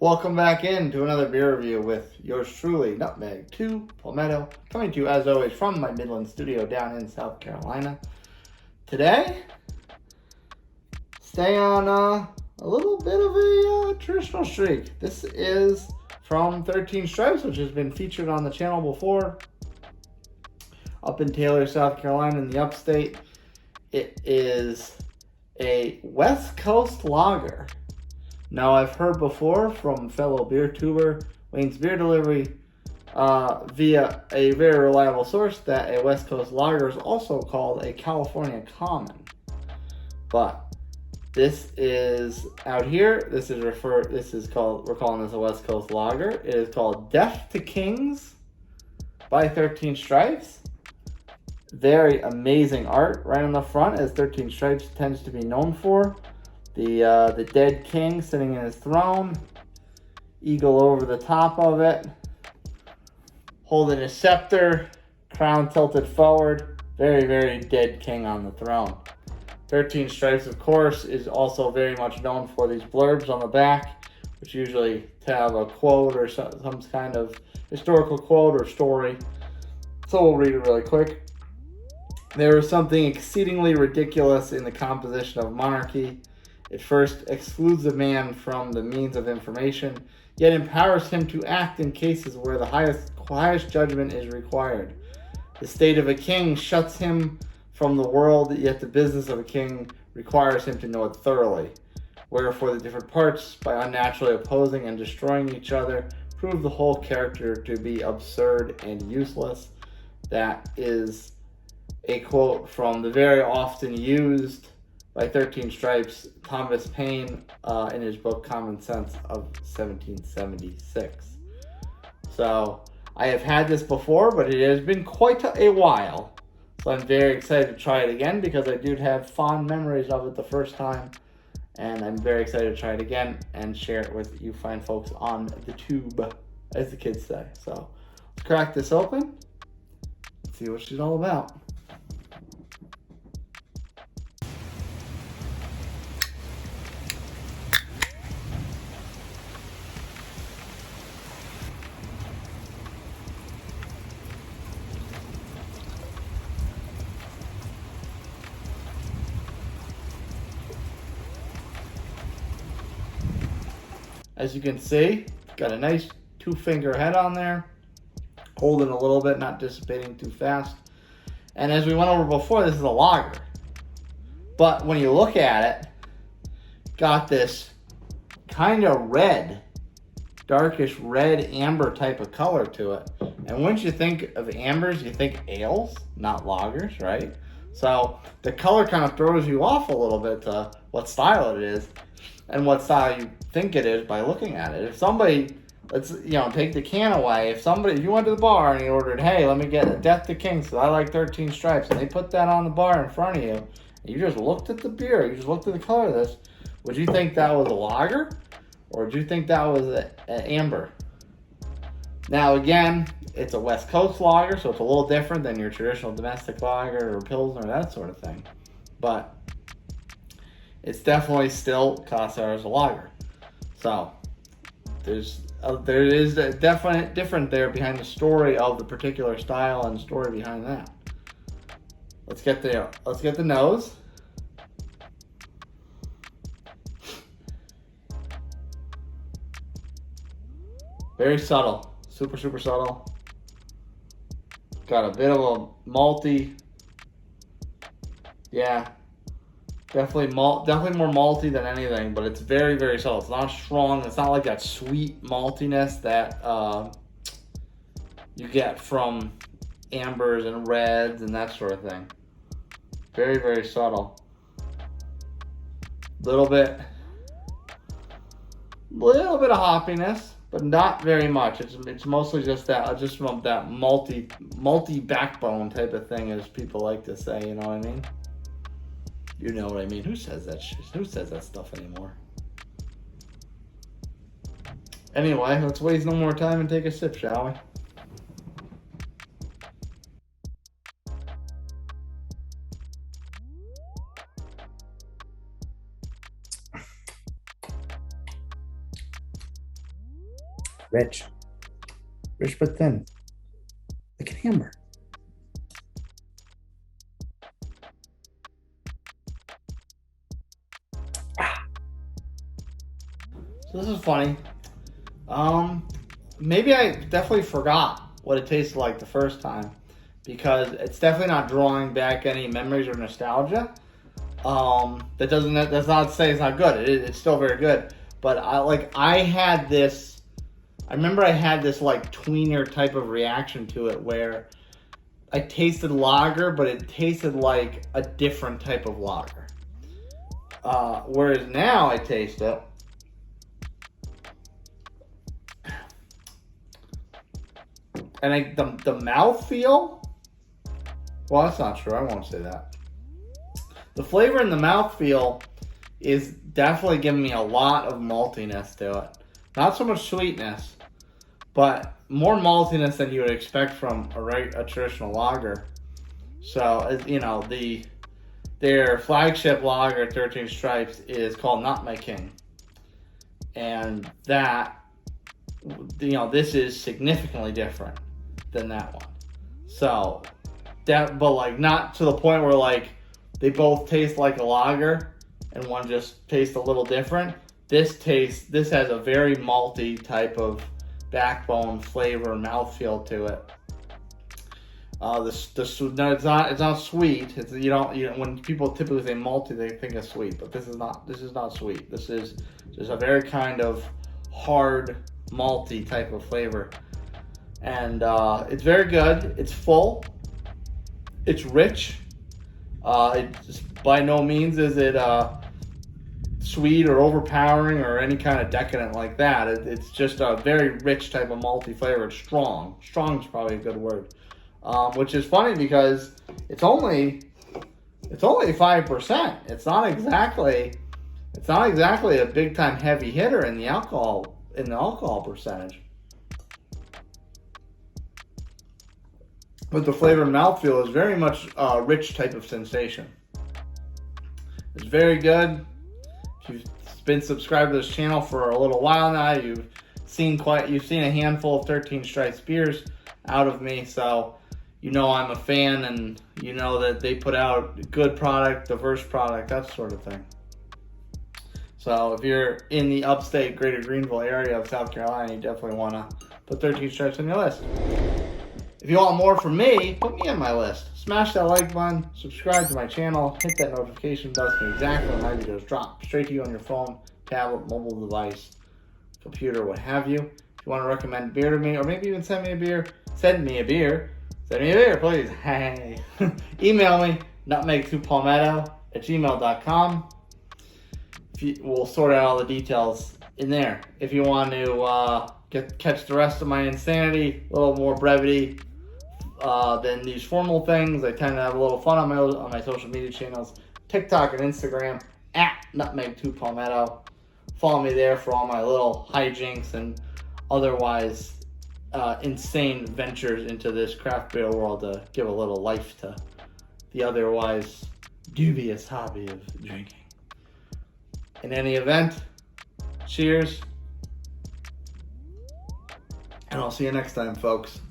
Welcome back in to another beer review with yours truly, Nutmeg 2 Palmetto, coming to you as always from my Midland studio down in South Carolina. Today, stay on a little bit of a traditional streak. This is from 13 Stripes, which has been featured on the channel before, up in Taylor, South Carolina in the upstate. It is a West Coast lager. Now, I've heard before from fellow beer tuber Wayne's Beer Delivery via a very reliable source that a West Coast lager is also called a California Common. But this is out here. We're calling this a West Coast lager. It is called Death to Kings by 13 Stripes. Very amazing art right on the front, as 13 Stripes tends to be known for. The dead king sitting in his throne, eagle over the top of it, holding a scepter, crown tilted forward. Very, very dead king on the throne. 13 Stripes, of course, is also very much known for these blurbs on the back, which usually have a quote or some kind of historical quote or story. So we'll read it really quick. There is something exceedingly ridiculous in the composition of monarchy. It first excludes a man from the means of information, yet empowers him to act in cases where the highest judgment is required. The state of a king shuts him from the world, yet the business of a king requires him to know it thoroughly. Wherefore the different parts, by unnaturally opposing and destroying each other, prove the whole character to be absurd and useless. That is a quote from the very often used by 13 Stripes, Thomas Paine, in his book Common Sense of 1776. So, I have had this before, but it has been quite a while. So I'm very excited to try it again because I do have fond memories of it the first time. And I'm very excited to try it again and share it with you fine folks on the tube, as the kids say. So, let's crack this open, see what she's all about. As you can see, got a nice 2-finger head on there, holding a little bit, not dissipating too fast. And as we went over before, this is a lager. But when you look at it, got this kind of red, darkish red amber type of color to it. And once you think of ambers, you think ales, not lagers, right? So the color kind of throws you off a little bit to what style it is and what style you think it is by looking at it. If somebody, take the can away. If you went to the bar and you ordered, hey, let me get a Death to Kings because I like 13 Stripes, and they put that on the bar in front of you, and you just looked at the beer, you just looked at the color of this, would you think that was a lager? Or do you think that was an amber? Now again, it's a West Coast lager, so it's a little different than your traditional domestic lager or Pilsner, that sort of thing. But it's definitely still classified as a lager. So there is a definite difference there behind the story of the particular style and story behind that. Let's get the nose. Very subtle, super subtle. Got a bit of a malty. Yeah, definitely more malty than anything, but it's very, very subtle. It's not strong. It's not like that sweet maltiness that you get from ambers and reds and that sort of thing. Very, very subtle. Little bit of hoppiness, but not very much. It's mostly just that malty backbone type of thing, as people like to say. You know what I mean? You know what I mean? Who says that shit? Who says that stuff anymore? Anyway, let's waste no more time and take a sip, shall we? Rich. Rich but thin. Like an hammer. So this is funny. Maybe I definitely forgot what it tasted like the first time, because it's definitely not drawing back any memories or nostalgia. That's not to say it's not good. It's still very good. But I had this. I remember I had this like tweener type of reaction to it where I tasted lager, but it tasted like a different type of lager. Whereas now I taste it. And the mouthfeel, well, that's not true. I won't say that. The flavor in the mouthfeel is definitely giving me a lot of maltiness to it. Not so much sweetness, but more maltiness than you would expect from a traditional lager. So, their flagship lager, 13 Stripes, is called Animating. And that, this is significantly different than that one. So, but not to the point where they both taste like a lager and one just tastes a little different. This has a very malty type of backbone, flavor, mouthfeel to it. It's not sweet. When people typically say malty, they think of sweet, but this is not sweet. This is just a very kind of hard malty type of flavor, and it's very good. It's full. It's rich. It's by no means is it sweet or overpowering or any kind of decadent like that. It's just a very rich type of malty flavor. It's strong. Strong is probably a good word. Which is funny because it's only 5%. It's not exactly a big time heavy hitter in the alcohol percentage. But the flavor and mouthfeel is very much a rich type of sensation. It's very good. If you've been subscribed to this channel for a little while now, you've seen a handful of 13 Stripes beers out of me, so I'm a fan, and that they put out good product, diverse product, that sort of thing. So if you're in the upstate greater Greenville area of South Carolina, you definitely want to put 13 Stripes on your list. If you want more from me, put me on my list. Smash that like button, subscribe to my channel, hit that notification bell so exactly when my videos drop straight to you on your phone, tablet, mobile device, computer, what have you. If you want to recommend beer to me, or maybe even send me a beer, please. Hey. Email me, nutmeg2palmetto@gmail.com. We'll sort out all the details in there. If you want to catch the rest of my insanity, a little more brevity than these formal things, I tend to have a little fun on my social media channels, TikTok and Instagram, @nutmeg2palmetto. Follow me there for all my little hijinks and otherwise insane ventures into this craft beer world to give a little life to the otherwise dubious hobby of drinking. In any event, cheers, and I'll see you next time, folks.